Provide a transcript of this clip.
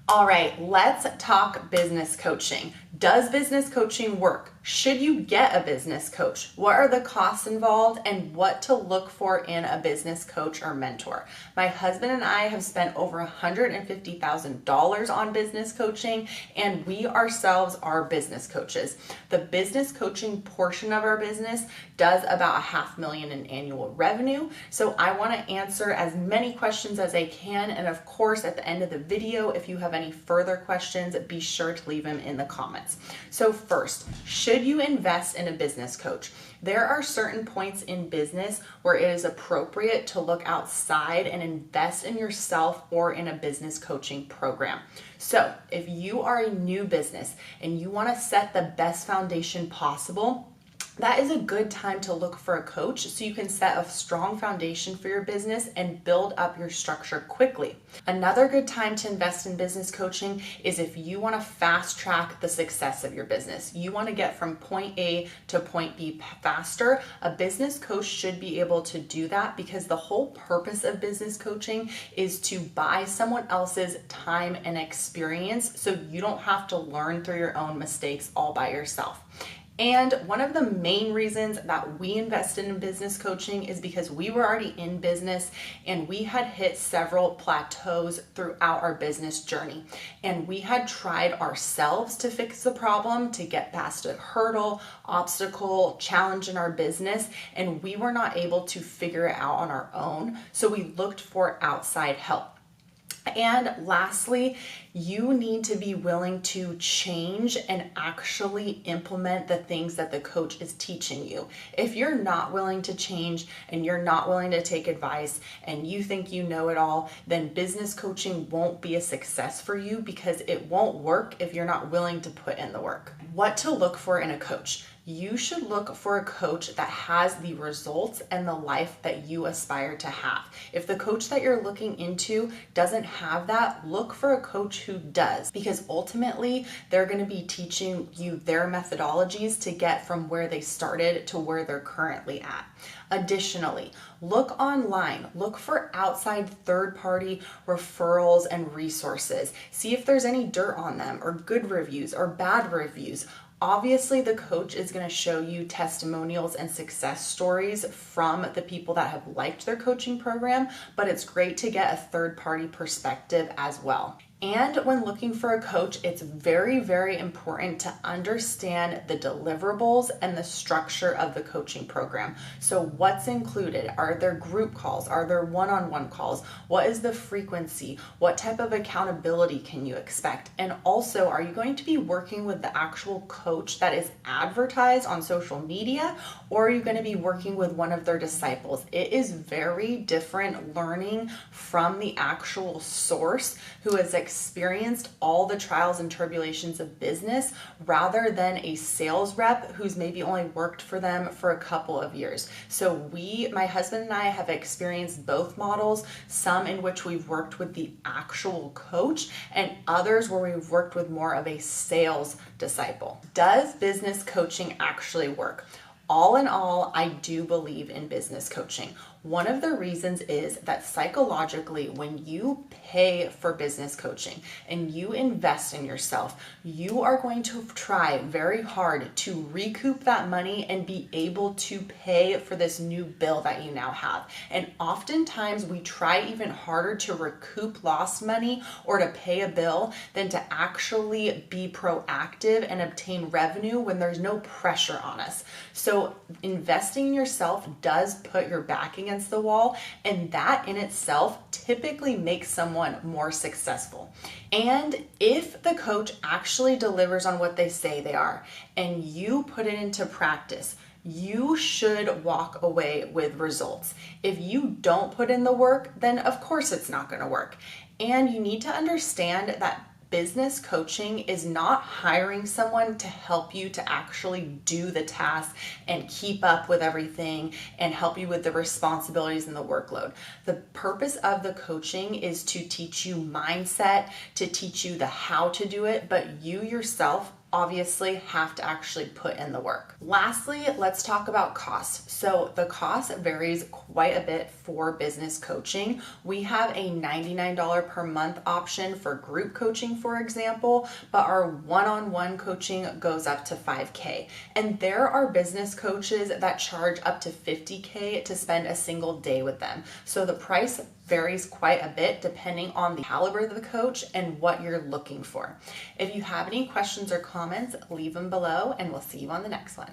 All right, let's talk business coaching. Does business coaching work? Should you get a business coach? What are the costs involved and what to look for in a business coach or mentor? My husband and I have spent over $150,000 on business coaching, and we ourselves are business coaches. The business coaching portion of our business does about $500,000 in annual revenue. So I want to answer as many questions as I can. And of course, at the end of the video, if you have any further questions, be sure to leave them in the comments. So first, should you invest in a business coach? There are certain points in business where it is appropriate to look outside and invest in yourself or in a business coaching program. So if you are a new business and you want to set the best foundation possible, that is a good time to look for a coach so you can set a strong foundation for your business and build up your structure quickly. Another good time to invest in business coaching is if you want to fast track the success of your business. You want to get from point A to point B faster. A business coach should be able to do that because the whole purpose of business coaching is to buy someone else's time and experience so you don't have to learn through your own mistakes all by yourself. And one of the main reasons that we invested in business coaching is because we were already in business and we had hit several plateaus throughout our business journey. And we had tried ourselves to fix the problem, to get past a hurdle, obstacle, challenge in our business, and we were not able to figure it out on our own. So we looked for outside help. And lastly, you need to be willing to change and actually implement the things that the coach is teaching you. If you're not willing to change and you're not willing to take advice and you think you know it all, then business coaching won't be a success for you because it won't work if you're not willing to put in the work. What to look for in a coach? You should look for a coach that has the results and the life that you aspire to have. If the coach that you're looking into doesn't have that, look for a coach who does, because ultimately they're going to be teaching you their methodologies to get from where they started to where they're currently at. Additionally, look online, look for outside third-party referrals and resources. See if there's any dirt on them or good reviews or bad reviews. Obviously, the coach is going to show you testimonials and success stories from the people that have liked their coaching program, but it's great to get a third-party perspective as well. And when looking for a coach, it's very, very important to understand the deliverables and the structure of the coaching program. So what's included? Are there group calls? Are there one-on-one calls? What is the frequency? What type of accountability can you expect? And also, are you going to be working with the actual coach that is advertised on social media, or are you going to be working with one of their disciples? It is very different learning from the actual source who has experienced all the trials and tribulations of business rather than a sales rep who's maybe only worked for them for a couple of years. So my husband and I have experienced both models, some in which we've worked with the actual coach and others where we've worked with more of a sales disciple. Does business coaching actually work? All in all, I do believe in business coaching. One of the reasons is that psychologically, when you pay for business coaching and you invest in yourself, you are going to try very hard to recoup that money and be able to pay for this new bill that you now have. And oftentimes we try even harder to recoup lost money or to pay a bill than to actually be proactive and obtain revenue when there's no pressure on us. So investing in yourself does put your back against the wall, and that in itself typically makes someone more successful. And if the coach actually delivers on what they say they are, and you put it into practice, you should walk away with results. If you don't put in the work, then of course it's not going to work. And you need to understand that business coaching is not hiring someone to help you to actually do the task and keep up with everything and help you with the responsibilities and the workload. The purpose of the coaching is to teach you mindset, to teach you the how to do it, but you yourself obviously have to actually put in the work. Lastly, let's talk about costs. So the cost varies quite a bit for business coaching. We have a $99 per month option for group coaching, for example, but our one-on-one coaching goes up to $5K. And there are business coaches that charge up to $50K to spend a single day with them. So the price varies quite a bit depending on the caliber of the coach and what you're looking for. If you have any questions or comments, leave them below and we'll see you on the next one.